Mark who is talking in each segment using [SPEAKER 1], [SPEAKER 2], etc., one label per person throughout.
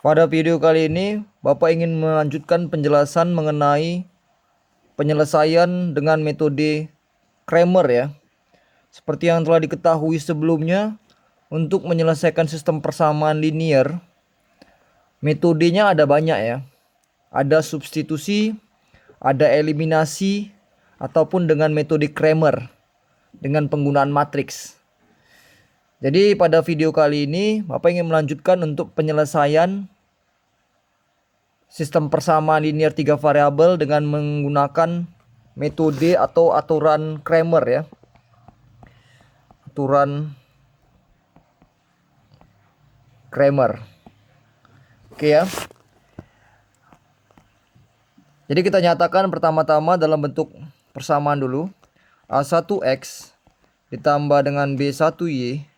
[SPEAKER 1] Pada video kali ini, Bapak ingin melanjutkan penjelasan mengenai penyelesaian dengan metode Cramer ya. Seperti yang telah diketahui sebelumnya, untuk menyelesaikan sistem persamaan linear, metodenya ada banyak ya. Ada substitusi, ada eliminasi, ataupun dengan metode Cramer dengan penggunaan matriks. Jadi pada video kali ini, Bapak ingin melanjutkan untuk penyelesaian sistem persamaan linear 3 variabel dengan menggunakan metode atau aturan Cramer ya. Aturan Cramer. Oke ya. Jadi kita nyatakan pertama-tama dalam bentuk persamaan dulu. A1X ditambah dengan B1Y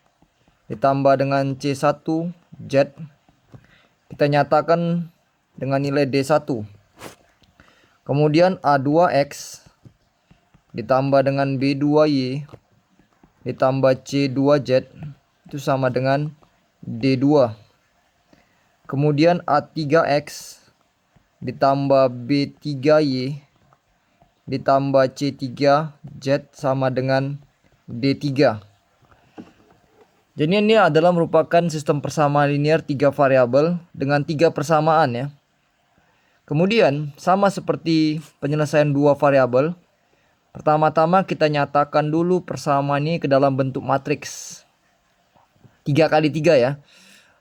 [SPEAKER 1] ditambah dengan C1Z. Kita nyatakan dengan nilai D1. Kemudian A2X ditambah dengan B2Y ditambah C2Z itu sama dengan D2. Kemudian A3X ditambah B3Y ditambah C3Z sama dengan D3. Jadi ini adalah merupakan sistem persamaan linear 3 variabel dengan 3 persamaan ya. Kemudian sama seperti penyelesaian 2 variabel, pertama-tama kita nyatakan dulu persamaan ini ke dalam bentuk matriks 3 kali 3 ya.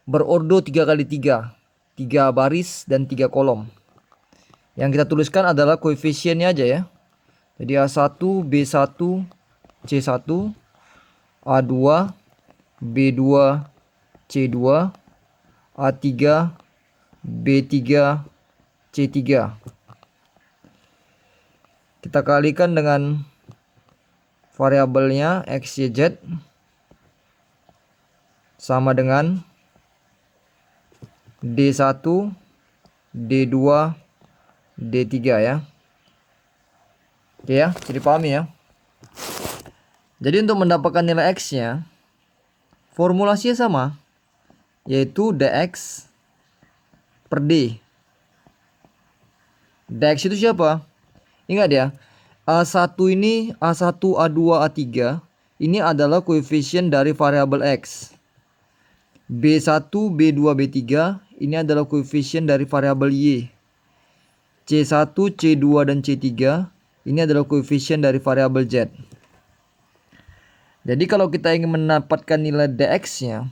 [SPEAKER 1] Berordo 3 kali 3, 3 baris dan 3 kolom. Yang kita tuliskan adalah koefisiennya aja ya. Jadi A1, B1, C1, A2, B2, C2, A3, B3, C3. Kita kalikan dengan variabelnya X, Y, Z sama dengan D1, D2, D3 ya. Oke ya, jadi pahami ya. Jadi untuk mendapatkan nilai X-nya, formulasinya sama, yaitu dx per d. Dx itu siapa? Ingat ya, A1 ini, A1, A2, A3 ini adalah koefisien dari variabel X. B1, B2, B3 ini adalah koefisien dari variabel Y. C1, C2, dan C3 ini adalah koefisien dari variabel Z. Jadi kalau kita ingin mendapatkan nilai dx-nya,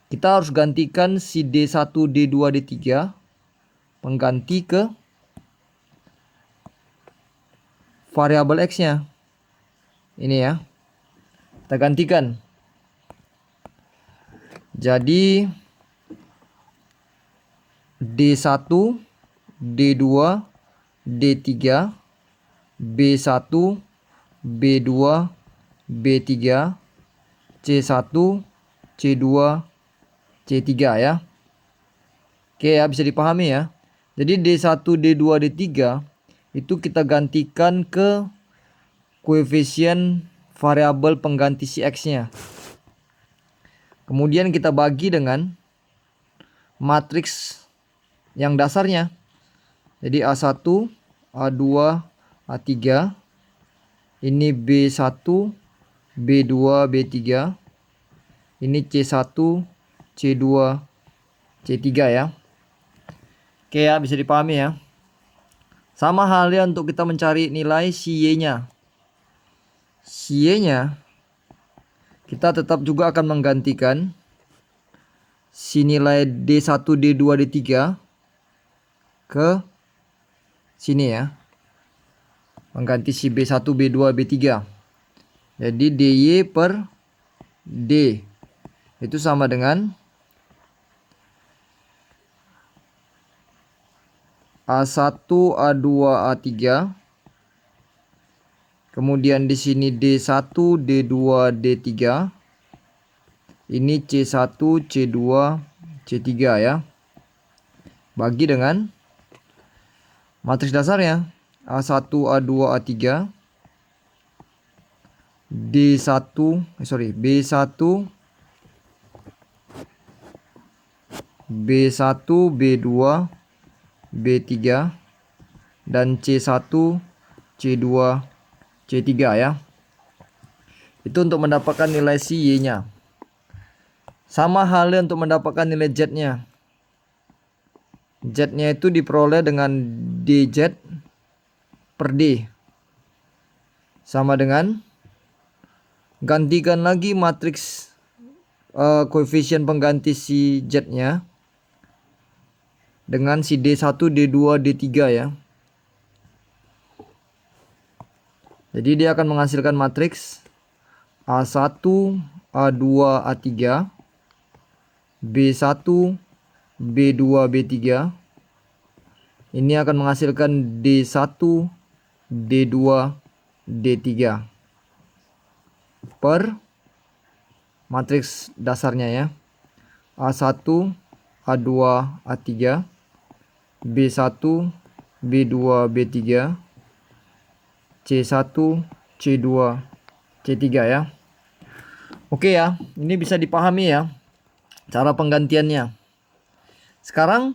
[SPEAKER 1] kita harus gantikan si D1, D2, D3 pengganti ke variabel x-nya. Ini ya. Kita gantikan. Jadi D1, D2, D3, B1, B2, B3, C1, C2, C3 ya. Oke ya, bisa dipahami ya. Jadi D1, D2, D3 itu kita gantikan ke koefisien variabel pengganti si X-nya. Kemudian kita bagi dengan matriks yang dasarnya. Jadi A1, A2, A3. Ini B1, B2, B3. Ini C1, C2, C3 ya. Oke ya, bisa dipahami ya. Sama halnya untuk kita mencari nilai si Y-nya. Si Y-nya kita tetap juga akan menggantikan si nilai D1, D2, D3 ke sini ya. Mengganti si B1, B2, B3. Jadi DY per D itu sama dengan A1, A2, A3. Kemudian di sini D1, D2, D3. Ini C1, C2, C3 ya. Bagi dengan matriks dasarnya. A1, A2, A3. B1, B1, B2, B3, dan C1, C2, C3 ya. Itu untuk mendapatkan nilai si Y-nya. Sama halnya untuk mendapatkan nilai Z-nya. Z-nya itu diperoleh dengan dz per D. Sama dengan gantikan lagi matriks koefisien pengganti si Z-nya dengan si D1, D2, D3 ya. Jadi dia akan menghasilkan matriks A1, A2, A3, B1, B2, B3. Ini akan menghasilkan D1, D2, D3 per matriks dasarnya ya. A1, A2, A3, B1, B2, B3, C1, C2, C3 ya. Oke ya, ini bisa dipahami ya cara penggantiannya. Sekarang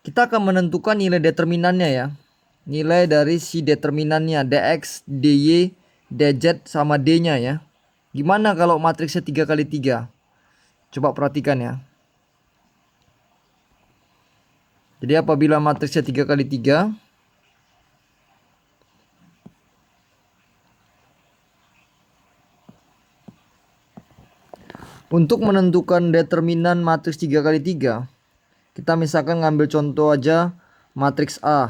[SPEAKER 1] kita akan menentukan nilai determinannya ya. Nilai dari si determinannya dx, dy, dz sama d-nya ya. Gimana kalau matriksnya 3 kali 3? Coba perhatikan ya. Jadi apabila matriksnya 3 kali 3, untuk menentukan determinan matriks 3 kali 3, kita misalkan ngambil contoh aja matriks A.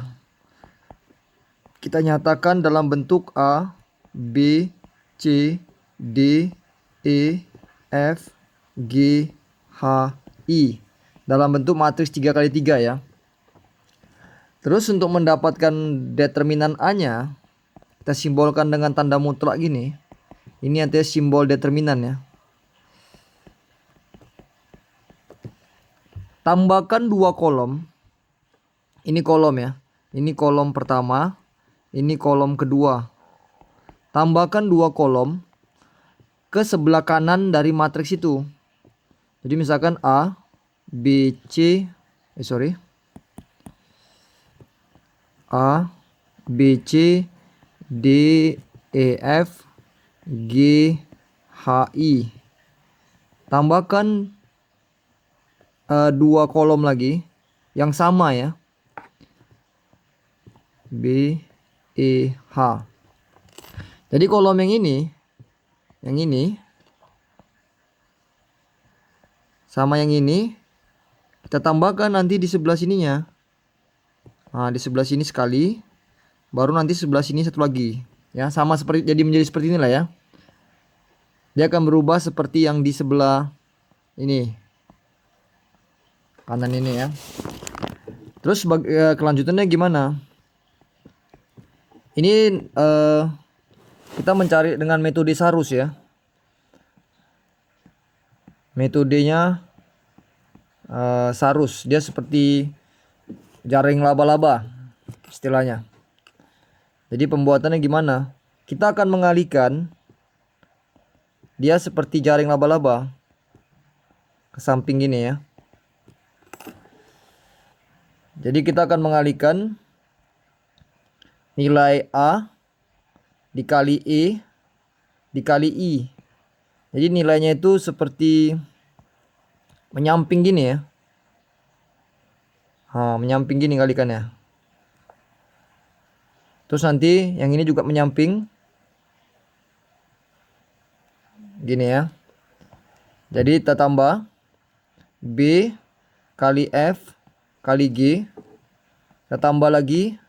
[SPEAKER 1] Kita nyatakan dalam bentuk A, B, C, D, E, F, G, H, I. Dalam bentuk matriks 3 kali 3 ya. Terus untuk mendapatkan determinan A-nya, kita simbolkan dengan tanda mutlak gini. Ini artinya simbol determinan ya. Tambahkan 2 kolom. Ini kolom ya. Ini kolom pertama. Ini kolom kedua. Tambahkan 2 kolom ke sebelah kanan dari matriks itu. Jadi misalkan A, B, C. A, B, C, D, E, F, G, H, I. Tambahkan 2 kolom lagi yang sama ya. B, E, H. Jadi kolom yang ini sama yang ini kita tambahkan nanti di sebelah sininya. Nah, di sebelah sini sekali, baru nanti sebelah sini satu lagi. Ya, sama seperti jadi menjadi seperti inilah ya. Dia akan berubah seperti yang di sebelah ini. Kanan ini ya. Terus kelanjutannya gimana? Ini kita mencari dengan metode Sarus ya. Metodenya Sarus. Dia seperti jaring laba-laba istilahnya. Jadi pembuatannya gimana? Kita akan mengalihkan dia seperti jaring laba-laba ke samping gini ya. Jadi kita akan mengalihkan nilai A dikali E dikali I. Jadi nilainya itu seperti menyamping gini ya. Menyamping gini kalikannya. Terus nanti yang ini juga menyamping gini ya. Jadi kita tambah B kali F kali G. Kita tambah lagi.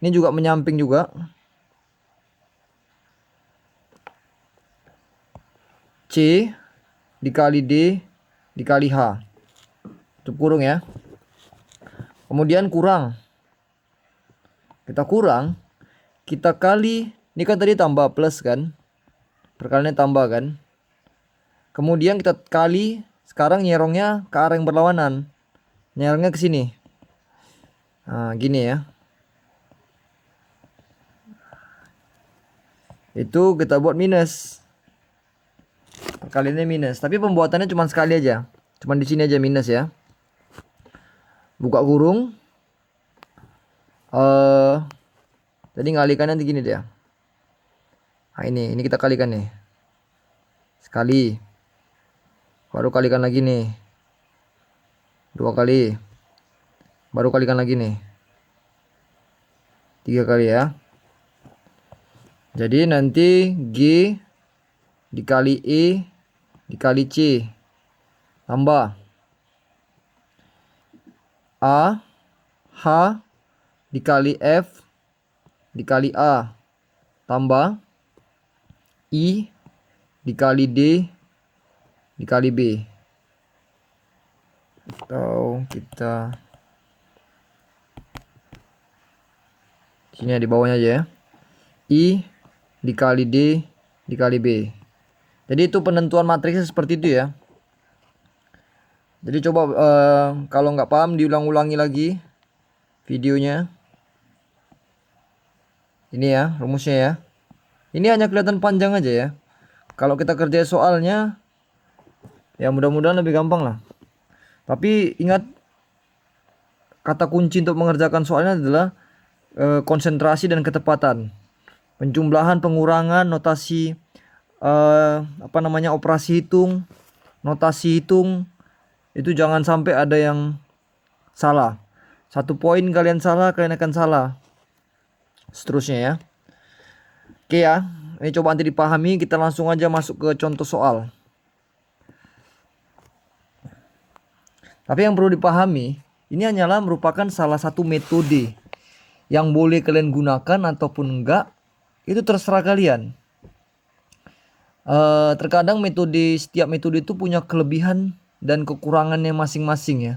[SPEAKER 1] Ini juga menyamping juga. C dikali D dikali H. Tutup kurung ya. Kemudian kurang. Kita kurang. Kita kali. Ini kan tadi tambah plus kan. Perkaliannya tambah kan. Kemudian kita kali. Sekarang nyerongnya ke arah yang berlawanan. Nyerongnya ke sini. Nah gini ya. Itu kita buat minus. Perkaliannya minus. Tapi pembuatannya cuma sekali aja. Cuma di sini aja minus ya. buka kurung. Jadi ngalikannya nanti gini dia. Nah ini kita kalikan nih. Sekali. Baru kalikan lagi nih. 2 kali. Baru kalikan lagi nih. 3 kali ya. Jadi nanti G dikali E dikali C. Tambah. A H dikali F dikali A. Tambah. I dikali D dikali B. Atau kita sini di bawahnya aja ya. I dikali D dikali B. Jadi itu penentuan matriksnya seperti itu ya. Jadi coba kalau nggak paham diulang-ulangi lagi videonya. Ini ya rumusnya ya. Ini hanya kelihatan panjang aja ya. Kalau kita kerja soalnya ya mudah-mudahan lebih gampang lah. Tapi ingat, kata kunci untuk mengerjakan soalnya adalah konsentrasi dan ketepatan. Penjumlahan, pengurangan, notasi operasi hitung, notasi hitung, itu jangan sampai ada yang salah. 1 poin kalian salah, kalian akan salah. Seterusnya ya. Oke ya, ini coba nanti dipahami. Kita langsung aja masuk ke contoh soal. Tapi yang perlu dipahami, ini hanyalah merupakan salah satu metode yang boleh kalian gunakan ataupun enggak, itu terserah kalian. Terkadang setiap metode itu punya kelebihan dan kekurangannya masing-masing ya.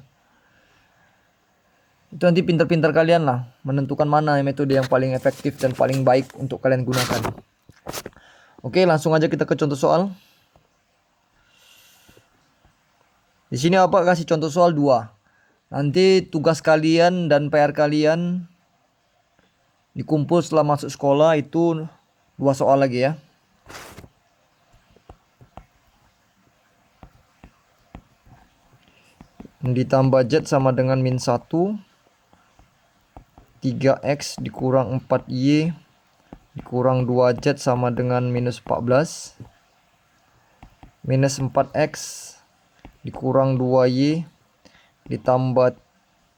[SPEAKER 1] Itu nanti pintar-pintar kalian lah menentukan mana metode yang paling efektif dan paling baik untuk kalian gunakan. Oke, langsung aja kita ke contoh soal. Di sini apa kasih contoh soal 2. Nanti tugas kalian dan PR kalian dikumpul setelah masuk sekolah itu 2 soal lagi ya. Ditambah Z sama dengan min 1, 3X dikurang 4Y dikurang 2Z sama dengan minus 14, minus 4X dikurang 2Y ditambah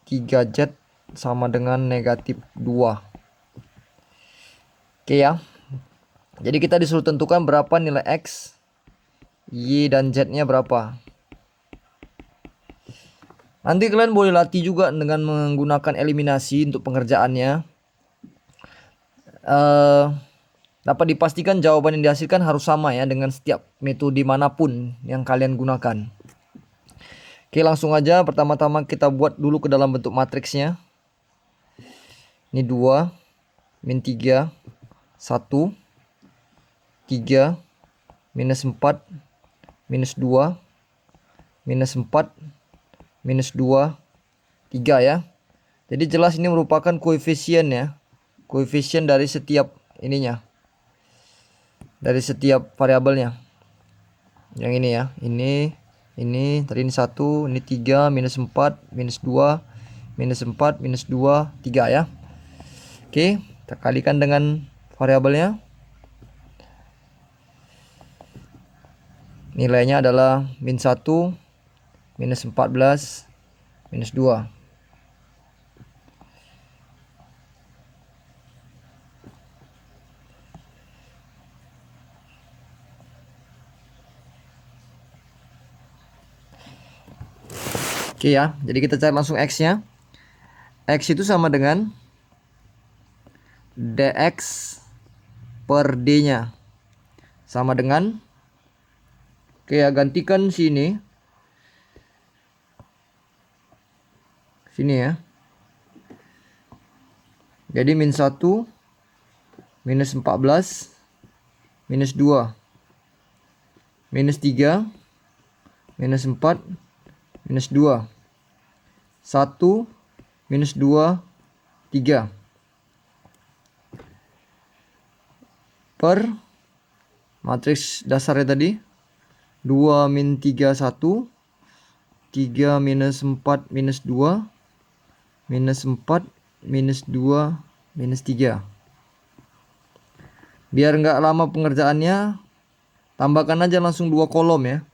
[SPEAKER 1] 3Z sama dengan negatif 2. Oke ya. Jadi kita disuruh tentukan berapa nilai X, Y dan Z nya berapa. Nanti kalian boleh latih juga dengan menggunakan eliminasi untuk pengerjaannya. Dapat dipastikan jawaban yang dihasilkan harus sama ya dengan setiap metode manapun yang kalian gunakan. Oke, langsung aja. Pertama-tama kita buat dulu ke dalam bentuk matriksnya. Ini 2, min 3, 1, 3, minus 4, minus 2, minus 4, minus 2, 3 ya. Jadi jelas ini merupakan koefisien ya. Koefisien dari setiap ininya. Dari setiap variabelnya. Yang ini ya. Ini tadi ini 1, ini 3, minus 4, minus 2, minus 4, minus 2, 3 ya. Oke, kita kalikan dengan variabelnya. Nilainya adalah min 1, minus 14, minus 2. Oke ya, jadi kita cari langsung X-nya. X itu sama dengan DX per D-nya. Sama dengan, oke ya, gantikan sini. Sini ya. Jadi min 1, minus 14, minus 2, minus 3, minus 4, minus 2, 1, minus 2, 3. Per matriks dasarnya tadi 2 min 3 1, 3 minus 4 minus 2, minus 4, minus 2, minus 3. Biar nggak lama pengerjaannya, tambahkan aja langsung 2 kolom ya.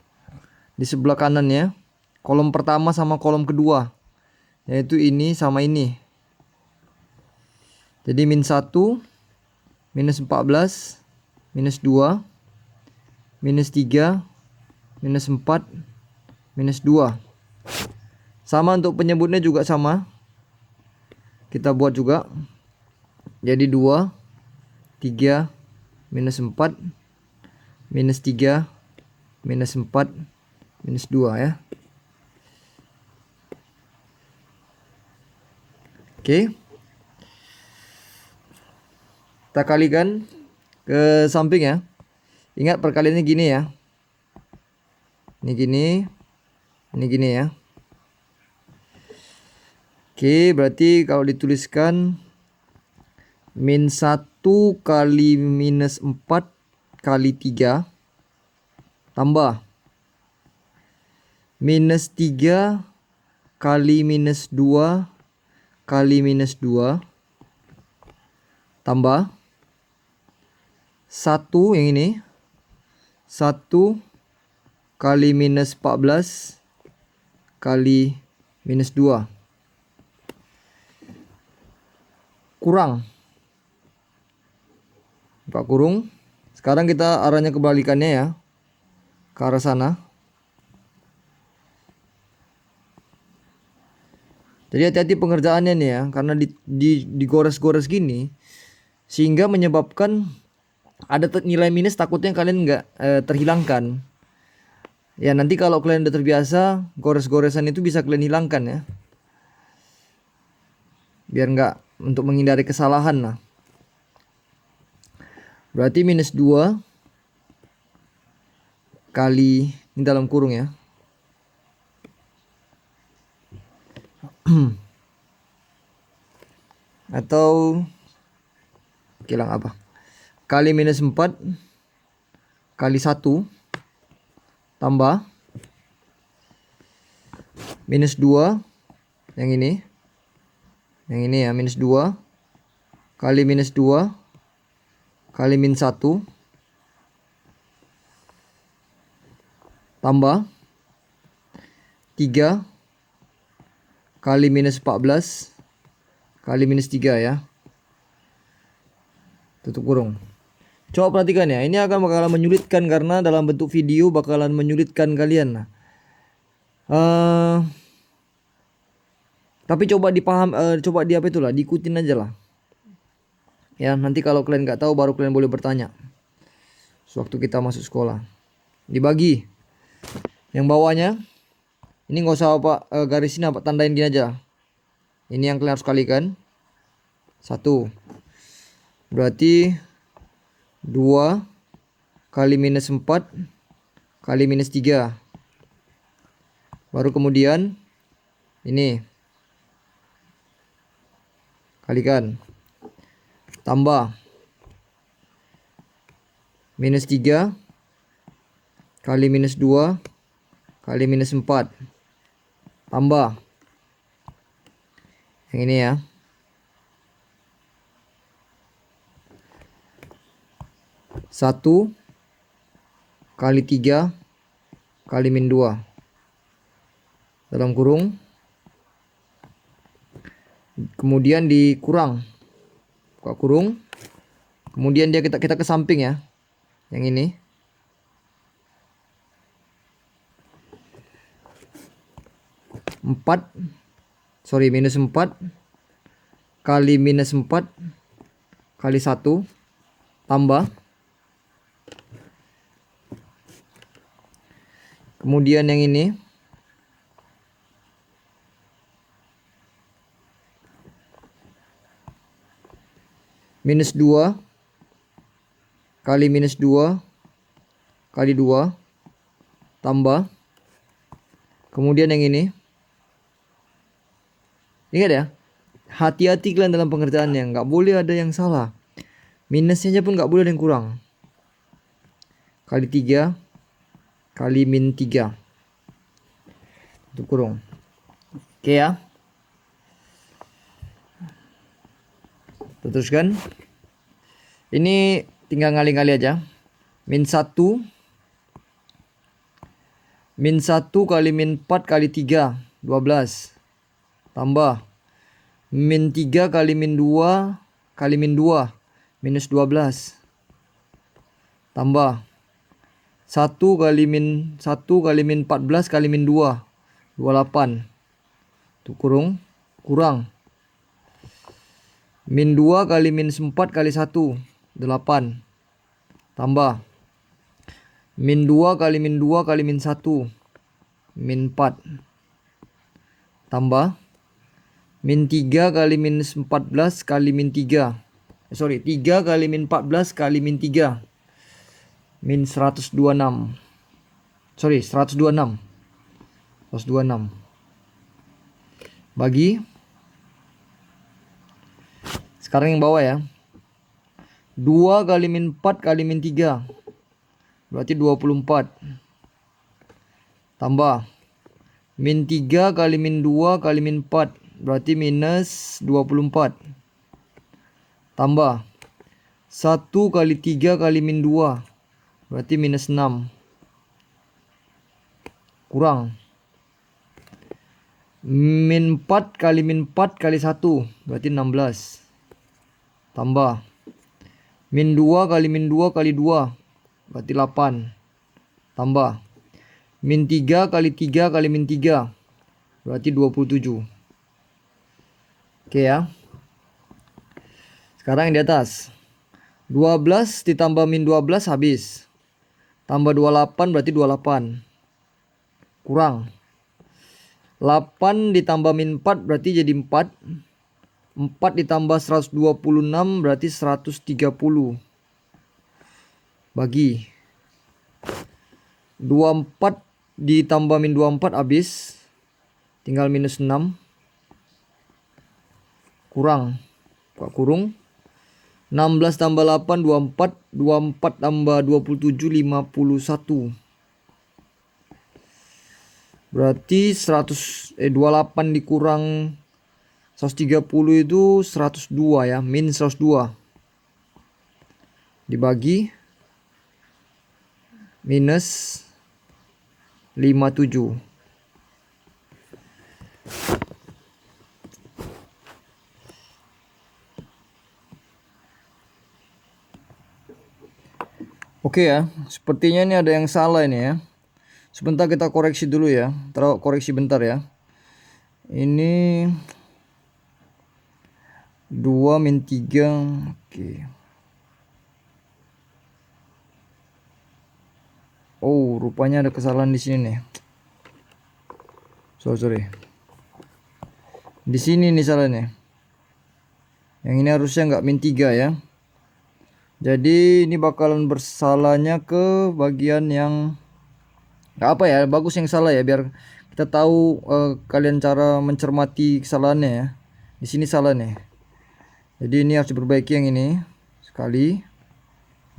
[SPEAKER 1] Di sebelah kanannya, kolom pertama sama kolom kedua, yaitu ini sama ini. Jadi min 1, minus 14, minus 2, minus 3, minus 4, minus 2. Sama untuk penyebutnya juga sama. Kita buat juga. Jadi 2, 3, minus 4, minus 3, minus 4, minus 2 ya. Oke. Kita kalikan ke samping ya. Ingat perkaliannya gini ya. Ini gini. Ini gini ya. Oke, berarti kalau dituliskan min 1 kali minus 4 kali 3 tambah minus 3 kali minus 2 kali minus 2 tambah 1 yang ini 1 kali minus 14 kali minus 2 kurang buka kurung. Sekarang kita arahnya kebalikannya ya, ke arah sana. Jadi hati-hati pengerjaannya nih ya, karena digores-gores gini sehingga menyebabkan ada nilai minus, takutnya kalian nggak terhilangkan. Ya nanti kalau kalian udah terbiasa, gores-goresan itu bisa kalian hilangkan ya. Biar nggak, untuk menghindari kesalahan lah. Berarti minus 2 kali, ini dalam kurung ya. Atau kilang apa? Kali minus 4 kali 1 tambah minus 2 yang ini. Yang ini ya, minus 2 kali minus 2 kali min 1 tambah 3 kali minus 14 kali minus 3 ya. Tutup kurung. Coba perhatikan ya, ini bakalan menyulitkan karena dalam bentuk video bakalan menyulitkan kalian. Tapi coba coba apa itulah, diikutin aja lah. Ya, nanti kalau kalian nggak tahu baru kalian boleh bertanya. Sewaktu kita masuk sekolah. Dibagi. Yang bawahnya ini nggak usah garisin, tandain gini aja. Ini yang kalian harus kalikan. 1. Berarti 2 kali minus 4 kali minus 3. Baru kemudian ini kalikan. Tambah minus 3 kali minus 2 kali minus 4 tambah yang ini ya, 1 kali 3 kali min 2 dalam kurung, kemudian dikurang, buka kurung, kemudian kita ke samping ya, yang ini. Minus 4 kali minus 4 kali 1 tambah, kemudian yang ini minus 2 kali minus 2 kali 2 tambah, kemudian yang ini. Ingat ya, hati-hati kalian dalam pengerjaannya, nggak boleh ada yang salah. Minusnya aja pun nggak boleh ada yang kurang. Kali 3 kali min 3 itu kurung. Oke ya. Teruskan. Ini tinggal ngali-ngali aja. Min 1 kali min 4 kali 3 12. Tambah min 3 kali min 2 kali min 2 minus 12. Tambah 1 kali min 14 kali min 2 28. Tuh kurang. Min 2 kali min 4 kali 1 8. Tambah min 2 kali min 2 kali min 1 min 4. Tambah min 3 kali min 14 kali min 3. 3 kali min 14 kali min 3 min 126. 126. Bagi. Sekarang yang bawah ya. 2 kali min 4 kali min 3 berarti 24. Tambah min 3 kali min 2 kali min 4 berarti minus 24. Tambah 1 kali 3 kali min 2 berarti minus 6. Kurang. Min 4 kali min 4 kali 1 berarti 16. Tambah min 2 kali min 2 kali 2 berarti 8. Tambah min 3 kali 3 kali min 3 berarti 27. Oke ya. Sekarang yang di atas. 12 ditambah min 12 habis. Tambah 28 berarti 28. Kurang. 8 ditambah min 4 berarti jadi 4. 4 ditambah 126 berarti 130. Bagi 24 ditambah min 24 habis. Tinggal minus 6. Kurang. Kurung. 16 tambah 8 24. 24 tambah 27 51. Berarti 28 dikurang 130 itu 102 ya, min 102. Dibagi minus 57. Oke ya, sepertinya ini ada yang salah ini ya. Sebentar kita koreksi dulu ya. Koreksi bentar ya. Ini 2 min 3. Oke. Oh, rupanya ada kesalahan di sini nih. Sorry. Di sini nih salahnya. Yang ini harusnya nggak min 3 ya. Jadi ini bakalan bersalahnya ke bagian yang nggak apa ya, bagus yang salah ya, biar kita tahu kalian cara mencermati kesalahannya ya. Di sini salah nih. Jadi ini harus diperbaiki yang ini sekali.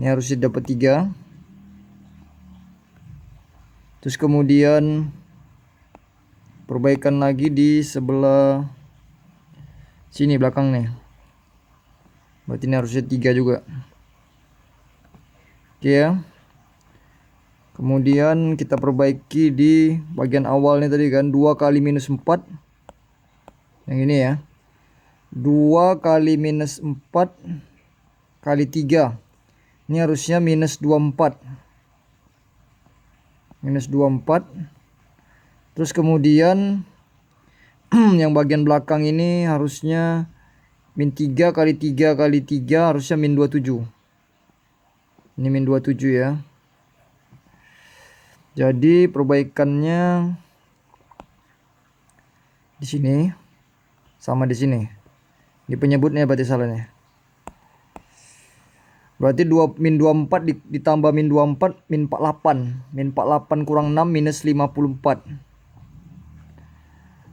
[SPEAKER 1] Ini harusnya dapat 3. Terus kemudian perbaikan lagi di sebelah sini belakang nih. Berarti ini harusnya 3 juga. Oke ya. Kemudian kita perbaiki di bagian awalnya tadi kan, 2 kali minus 4. Yang ini ya. 2 kali minus 4 kali 3. Ini harusnya minus 24. Minus 24. Terus kemudian yang bagian belakang ini harusnya min 3 kali 3 kali 3 harusnya min 27. Ini min 27 ya. Jadi perbaikannya di sini sama di sini. Di penyebutnya berarti salahnya. Berarti min 24 ditambah min 24 min 48. Min 48 kurang 6 minus 54.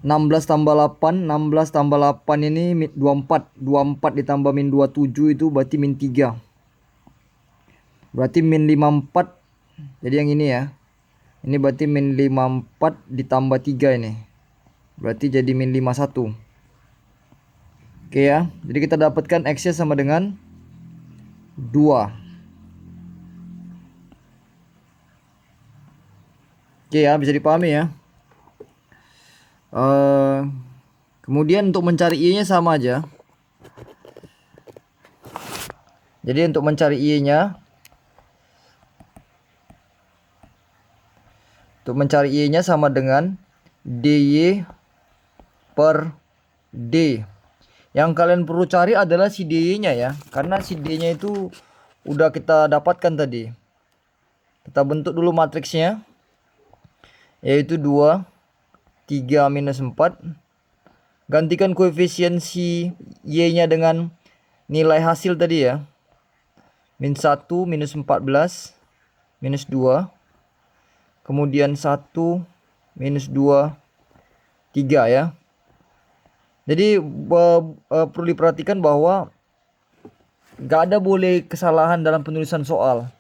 [SPEAKER 1] 16 tambah 8, 16 tambah 8 ini 24. 24 ditambah min 27 itu berarti min 3. Berarti min 54. Jadi yang ini ya. Ini berarti min 54 ditambah 3 ini. Berarti jadi min 51. Oke ya. Jadi kita dapatkan X-nya sama dengan 2. Oke ya, bisa dipahami ya. Kemudian untuk mencari Y-nya sama aja. Jadi untuk mencari Y-nya, sama dengan DY per D. Yang kalian perlu cari adalah si DY-nya ya. Karena si D-nya itu udah kita dapatkan tadi. Kita bentuk dulu matriksnya. Yaitu 2, 3 minus 4. Gantikan koefisien si Y-nya dengan nilai hasil tadi ya. Min 1, minus 14, minus 2. Kemudian 1, minus 2, 3 ya. Jadi perlu diperhatikan bahwa gak ada boleh kesalahan dalam penulisan soal.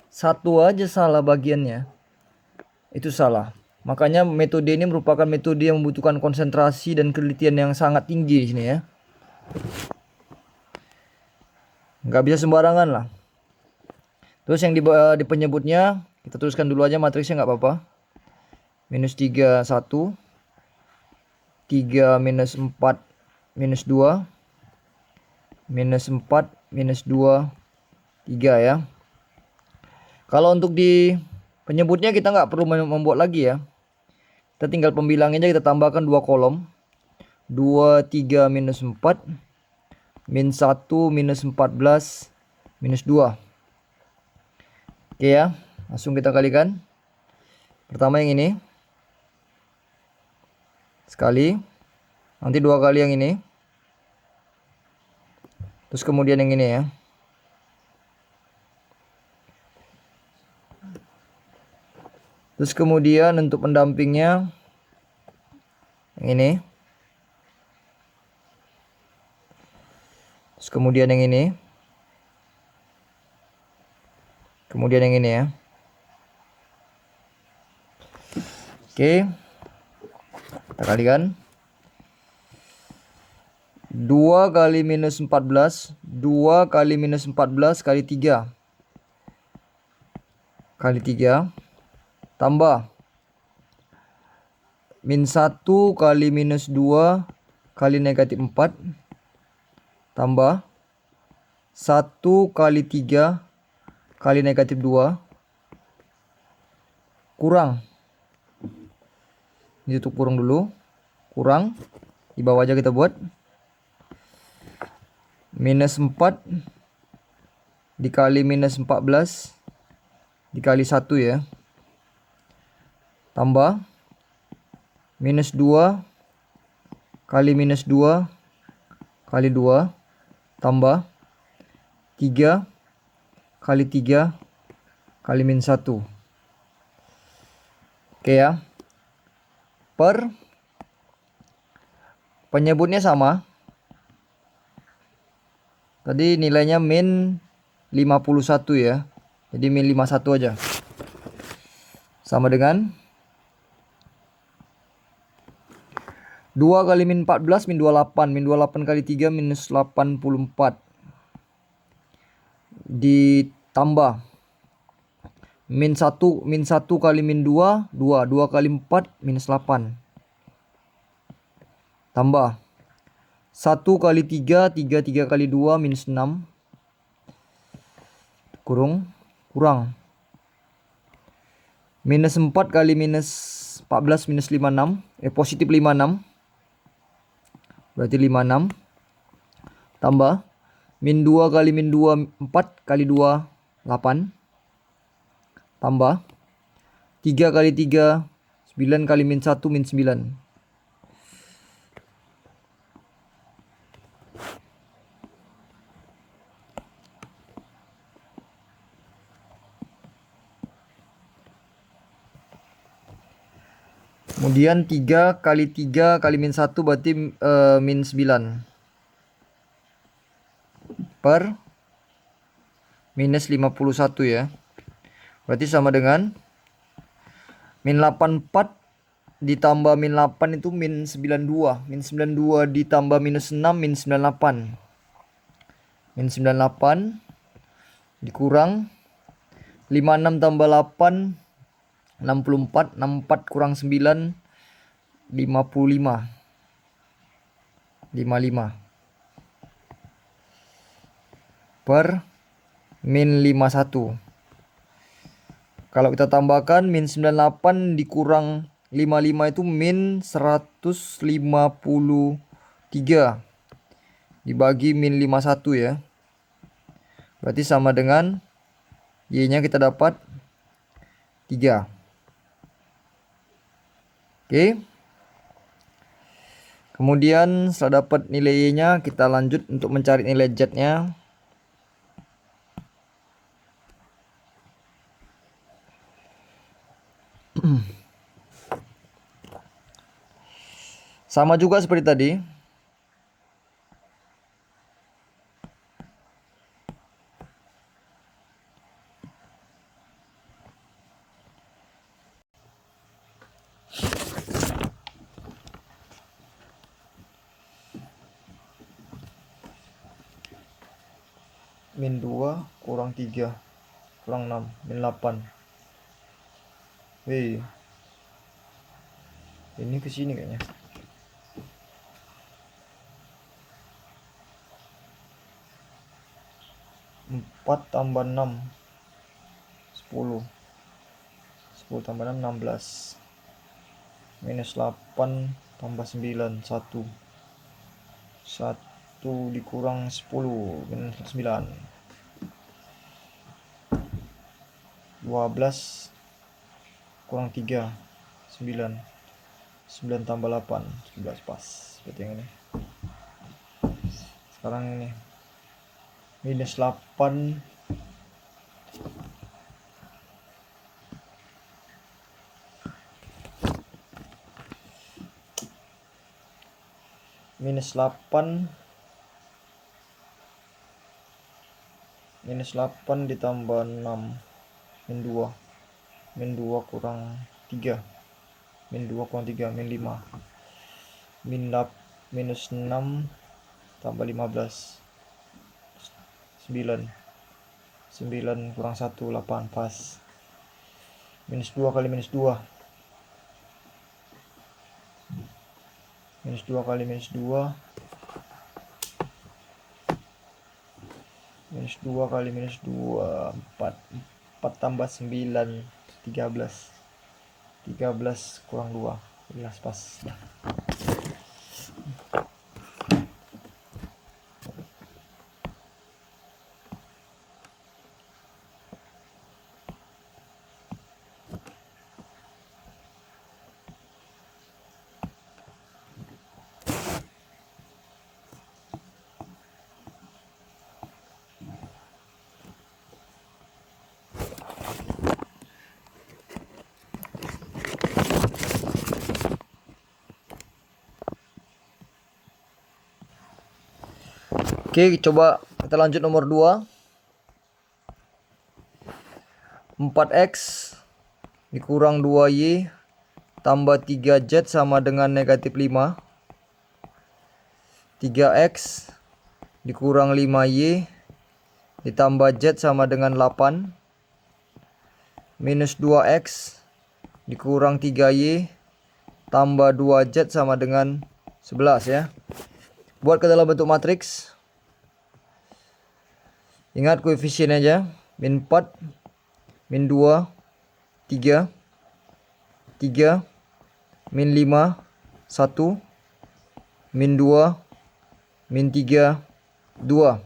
[SPEAKER 1] Satu aja salah bagiannya, itu salah. Makanya metode ini merupakan metode yang membutuhkan konsentrasi dan kelitian yang sangat tinggi di sini ya. Nggak bisa sembarangan lah. Terus yang di penyebutnya kita tuliskan dulu aja matriksnya nggak apa-apa. Minus 3, 1. 3 minus 4 minus 2. Minus 4 minus 2, 3 ya. Kalau untuk di penyebutnya kita nggak perlu membuat lagi ya. Kita tinggal pembilangnya, kita tambahkan 2 kolom. 2, 3 minus 4. Min 1 minus 14 minus 2. Oke ya, langsung kita kalikan. Pertama yang ini. Sekali. Nanti 2 kali yang ini. Terus kemudian yang ini ya. Terus kemudian untuk pendampingnya yang ini. Terus kemudian yang ini. Kemudian yang ini ya. Oke. Kita kalikan. 2 kali minus 14. 2 kali minus 14 kali 3. Kali 3. Tambah min 1 kali minus 2 kali negatif 4. Tambah 1 kali 3 kali negatif 2. Kurang. Ini tutup kurung dulu. Kurang. Di bawah aja kita buat. Minus 4 dikali minus 14 dikali 1 ya. Tambah minus 2 kali minus 2 kali 2. Tambah 3 kali 3 kali min 1. Oke ya. Per penyebutnya sama. Tadi nilainya min 51 ya. Jadi min 51 aja. Sama dengan 2 kali min 14 min 28. Min 28 kali 3 minus 84. Ditambah min 1 kali min 2 2 kali 4 minus 8. Tambah 1 kali 3 3 kali 2 minus 6. Kurang minus 4 kali minus 14 minus 56. Positif 56. Berarti 56. Tambah min 2 kali min 2 4 kali 2 8. Tambah 3 kali 3 9 kali min 1 min 9. Kemudian 3 kali 3 kali min 1 berarti min 9. Per minus 51 ya. Berarti sama dengan min 84 ditambah min 8 itu min 92. Min 92 ditambah minus 6 min 98. Min 98 dikurang 56 tambah 8 64. 64 kurang 9 55. 55 per min 51. Kalau kita tambahkan min 98 dikurang 55 itu min 153 dibagi min 51 ya. Berarti sama dengan Y-nya kita dapat 3. Oke. Kemudian setelah dapat nilai Y-nya, kita lanjut untuk mencari nilai Z-nya. Sama juga seperti tadi. Min 2 kurang 3 kurang 6 min 8. Wih, ini ke sini kayaknya. 4 tambah 6 10. 10 tambah 6 16. Minus 8 tambah 9 1. 1 dikurang 10 minus 9. 12 kurang 3 9. 9 tambah 8 11 pas seperti yang ini. Sekarang ini minus 8 minus 8 ditambah 6 min 2. Min 2 kurang 3. Min 2 kurang 3 min 5. Minus 6 tambah 15 9. 9 kurang 1 8 pas. Minus 2 kali minus 2. Minus 2 kali minus 2. Minus 2 kali minus 2 4. 4 tambah 9 13. 13 kurang 2 11 pas. Oke, coba kita lanjut nomor 2. 4x dikurang 2y tambah 3z sama dengan negatif 5. 3x dikurang 5y ditambah z sama dengan 8. Minus 2x dikurang 3y tambah 2z sama dengan 11 ya. Buat ke dalam bentuk matriks. Ingat koefisien aja. Min 4, min 2, 3, 3, min 5, 1, min 2, min 3, 2.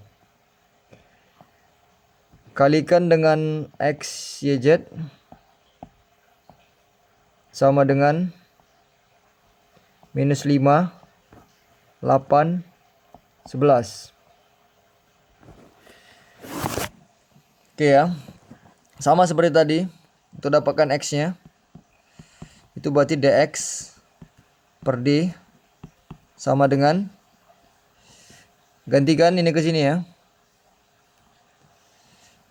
[SPEAKER 1] Kalikan dengan x, y, z sama dengan minus 5, 8, 11. Oke ya. Sama seperti tadi. Untuk dapatkan x-nya. Itu berarti dx per d sama dengan, gantikan ini ke sini ya.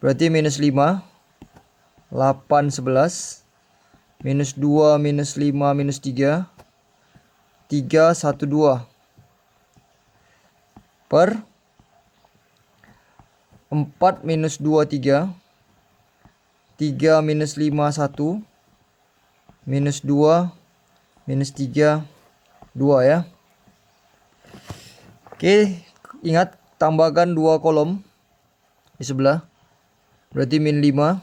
[SPEAKER 1] Berarti minus 5, 8, 11 minus 2, minus 5, minus 3. 3, 1, 2. Per 4 minus 2, 3. 3 minus 5, 1. Minus 2, minus 3, 2 ya. Oke, ingat tambahkan 2 kolom di sebelah. Berarti min 5,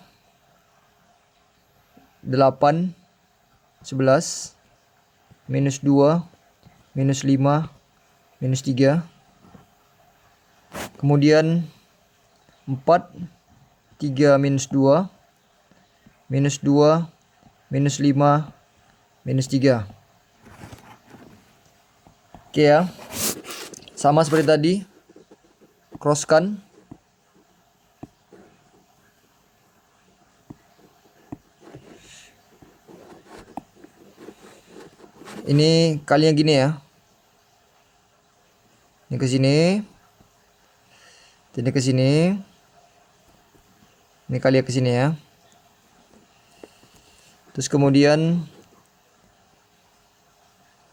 [SPEAKER 1] 8, 11, minus 2, minus 5, minus 3. Kemudian 4, 3 minus 2, minus 2, minus 5, minus 3. Oke ya. Sama seperti tadi. Crosskan. Ini kalinya gini ya. Ini ke sini. Ini ke sini. Ini kali ke sini ya. Terus kemudian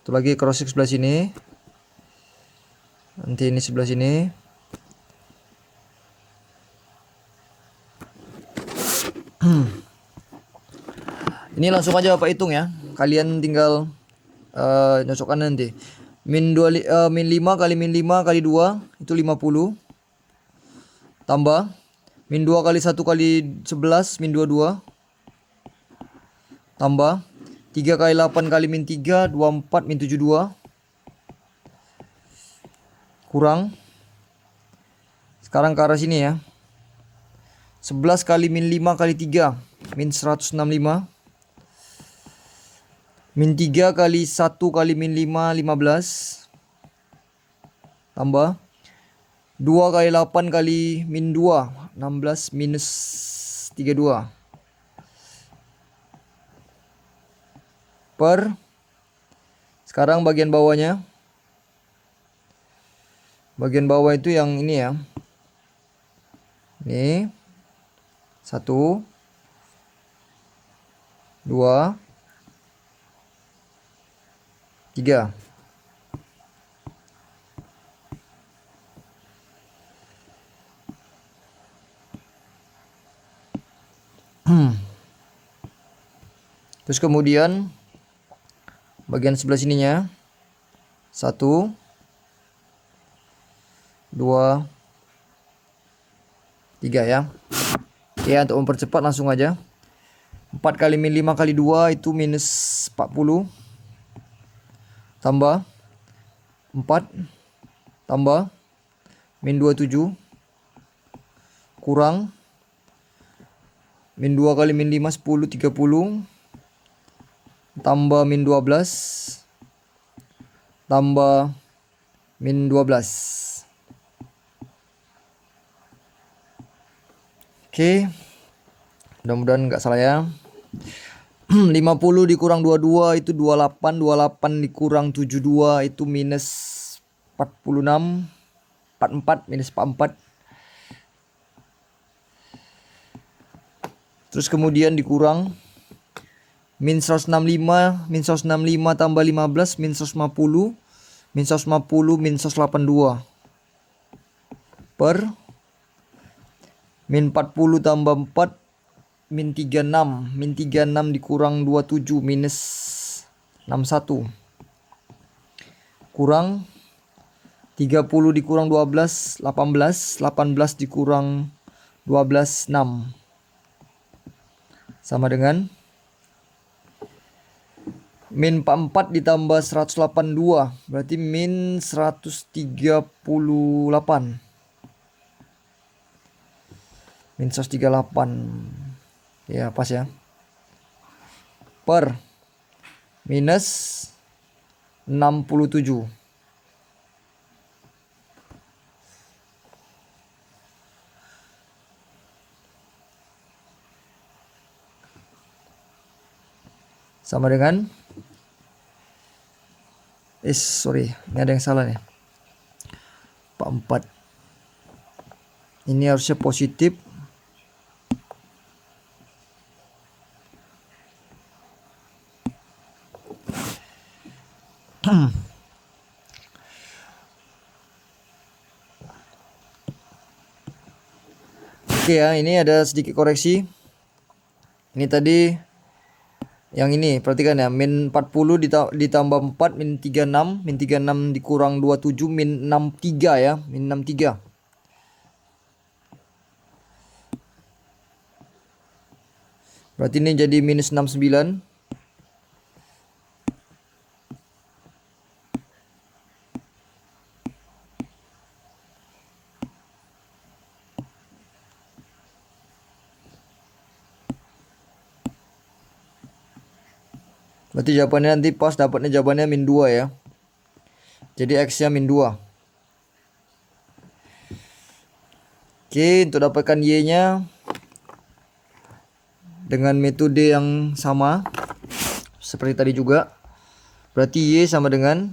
[SPEAKER 1] satu lagi cross sebelah sini. Nanti ini sebelah sini. Ini langsung aja Bapak hitung ya. Kalian tinggal nyocokkan nanti. Min 5 kali min 5 kali 2 itu 50. Tambah min 2 kali 1 kali 11 min 22. Tambah 3 kali 8 kali min 3 24 min 72. Kurang. Sekarang ke arah sini ya. 11 kali min 5 kali 3 min 165. Min 3 kali 1 kali min 5 15. Tambah 2 kali 8 kali min 2 16 minus 32. Per. Sekarang bagian bawahnya. Bagian bawah itu yang ini ya. Ini 1 2 3. Terus kemudian bagian sebelah sininya 1 2 3 ya. Oke, untuk mempercepat langsung aja. 4 kali min 5 kali 2 itu minus 40. Tambah 4 tambah min 27 kurang min 2 kali min 5 10 30 tambah min 12 tambah min 12. Oke. Mudah-mudahan nggak salah ya. 50 dikurang 22 itu 28. 28 dikurang 72 itu minus 46. 44 minus 44. Terus kemudian dikurang min 165. Min 165 tambah 15 min 150. Min 150 min 182. Per min 40 tambah 4 min 36. Min 36 dikurang 27 minus 61. Kurang 30 dikurang 12 18. 18 dikurang 12 6. Sama dengan min 44 ditambah 182. Berarti min 138. Min 138. Ya pas ya. Per minus 67. Sama dengan sorry, ini ada yang salah nih. 44. Ini harusnya positif. Oke ya, ini ada sedikit koreksi. Ini tadi yang ini perhatikan ya, min 40 ditambah 4 min 36, min 36 dikurang 27 min 63 ya, min 63. Berarti ini jadi minus 69. Berarti jawabannya nanti pas dapatnya jawabannya min 2 ya. Jadi X nya min 2. Oke, untuk dapatkan Y nya dengan metode yang sama seperti tadi juga. Berarti Y sama dengan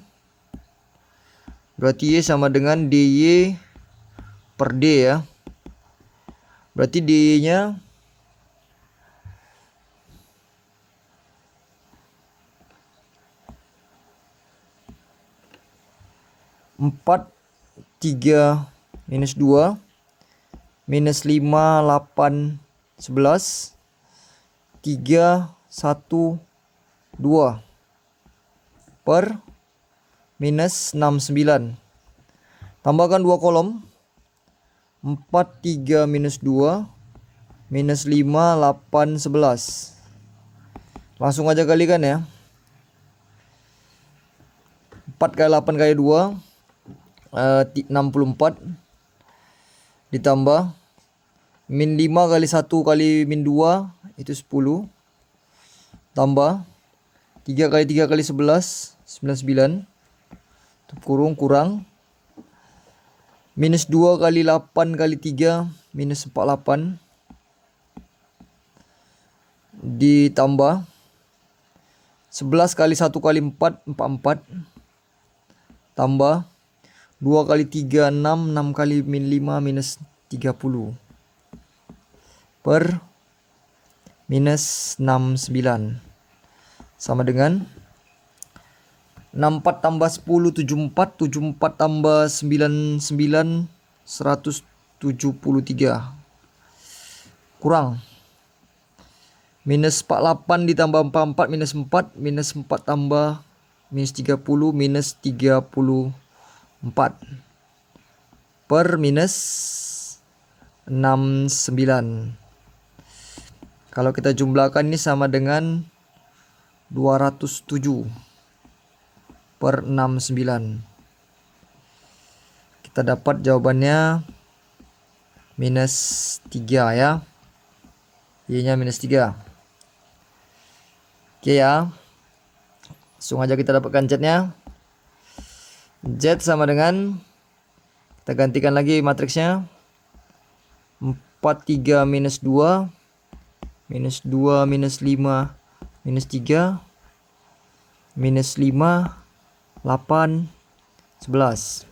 [SPEAKER 1] DY per D ya. Berarti DY nya 4, 3, minus 2, minus 5, 8, 11, 3, 1, 2, per minus 6, 9. Tambahkan 2 kolom, 4, 3, minus 2, minus 5, 8, 11. Langsung aja kalikan ya. 4 kali 8 kali 2, 64 ditambah min 5 kali 1 kali min 2 itu 10 tambah 3 kali 3 kali 11 99 kurang minus 2 kali 8 kali 3 minus 48 ditambah 11 kali 1 kali 4 44 tambah 2 kali 3 6, 6 kali min 5 minus 30 per minus 69 sama dengan 64 tambah 10 74, 74 tambah 99 173 kurang minus 48 ditambah 44 minus 4 minus 4 tambah minus 30 minus 34 per minus 69. Kalau kita jumlahkan ini sama dengan 207 per 69. Kita dapat jawabannya minus 3 ya. Y-nya minus 3. Oke ya. Langsung aja kita dapatkan Z-nya. Z sama dengan, kita gantikan lagi matriksnya, 4, 3, minus 2, minus 2, minus 5, minus 3, minus 5, 8, 11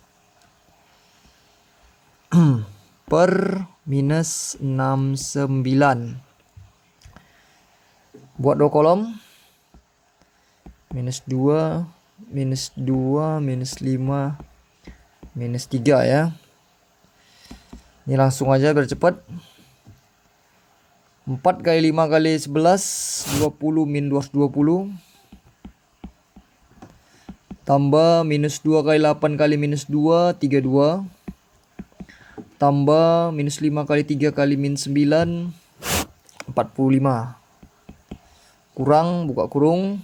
[SPEAKER 1] per minus 69. Buat 2 kolom, minus 2, minus 2, minus 5, minus 3 ya. Ini langsung aja biar cepat. 4 kali 5 kali 11 20 min 220 tambah minus 2 kali 8 kali minus 2 32 tambah minus 5 kali 3 kali min 9 45 kurang, buka kurung,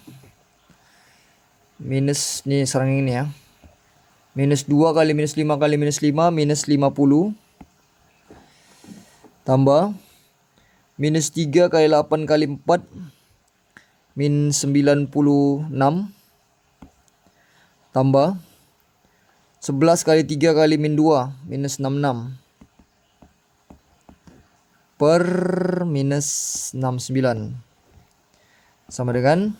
[SPEAKER 1] minus nih serang ini ya, minus 2 kali minus 5 kali minus 5 minus 50 tambah minus 3 kali 8 kali 4 min 96 tambah 11 kali 3 kali min 2 minus 66 per minus 69 sama dengan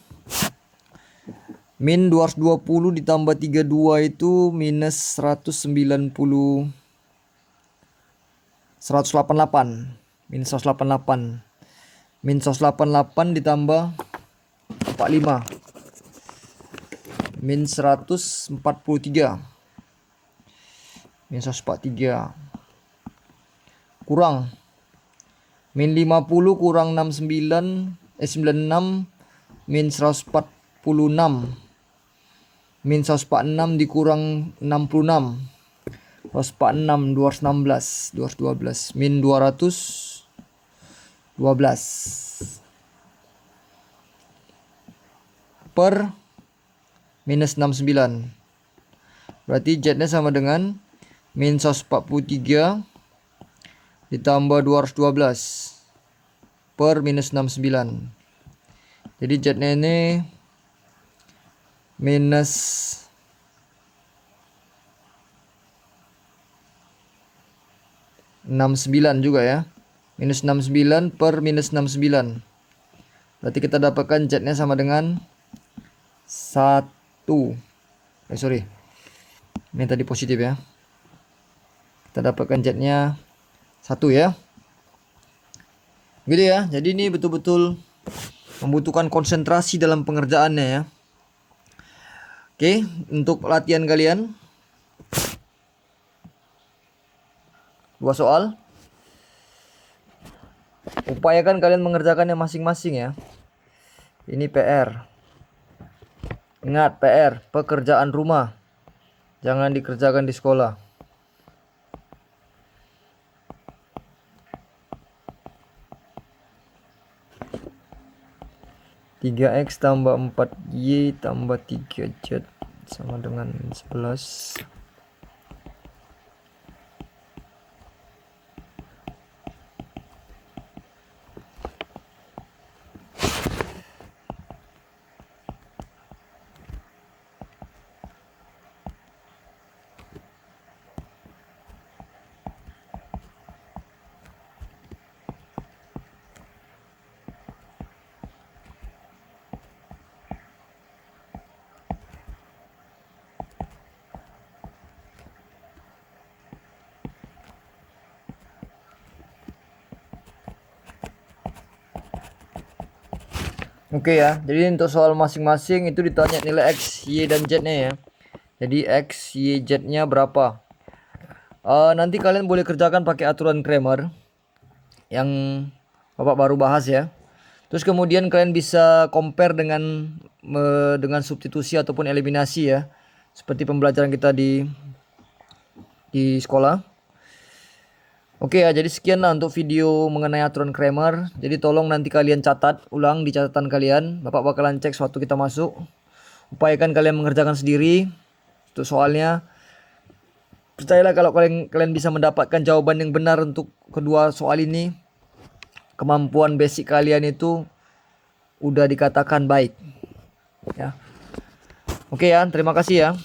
[SPEAKER 1] min 220 ditambah 32 itu minus 188 min 188 min 188 ditambah 45 min 143 min 143 kurang Min 50 kurang 96 min 146. Min 146 dikurang 66. 146 216 212 min 212 per minus 69. Berarti Z-nya sama dengan min 143 ditambah 212 per minus 69. Jadi Z-nya ini minus 69 juga ya. Minus 69 per minus 69. Berarti kita dapatkan Z-nya sama dengan 1. Ini tadi positif ya. Kita dapatkan Z-nya 1 ya. Gitu ya. Jadi ini betul-betul membutuhkan konsentrasi dalam pengerjaannya ya. Oke, untuk latihan kalian 2 soal. Upayakan kalian mengerjakannya masing-masing ya. Ini PR. Ingat, PR, pekerjaan rumah. Jangan dikerjakan di sekolah. 3x tambah 4y tambah 3z sama dengan 11. Oke ya, jadi untuk soal masing-masing itu ditanya nilai X, Y, dan Z-nya ya. Jadi X, Y, Z-nya berapa? Nanti kalian boleh kerjakan pakai aturan Cramer yang Bapak baru bahas ya. Terus kemudian kalian bisa compare dengan substitusi ataupun eliminasi ya. Seperti pembelajaran kita di sekolah. Oke ya, jadi sekian lah untuk video mengenai aturan Cramer. Jadi tolong nanti kalian catat ulang di catatan kalian. Bapak bakalan cek sewaktu kita masuk. Upayakan kalian mengerjakan sendiri untuk soalnya. Percayalah kalau kalian bisa mendapatkan jawaban yang benar untuk kedua soal ini, kemampuan basic kalian itu udah dikatakan baik. Ya. Oke ya, terima kasih ya.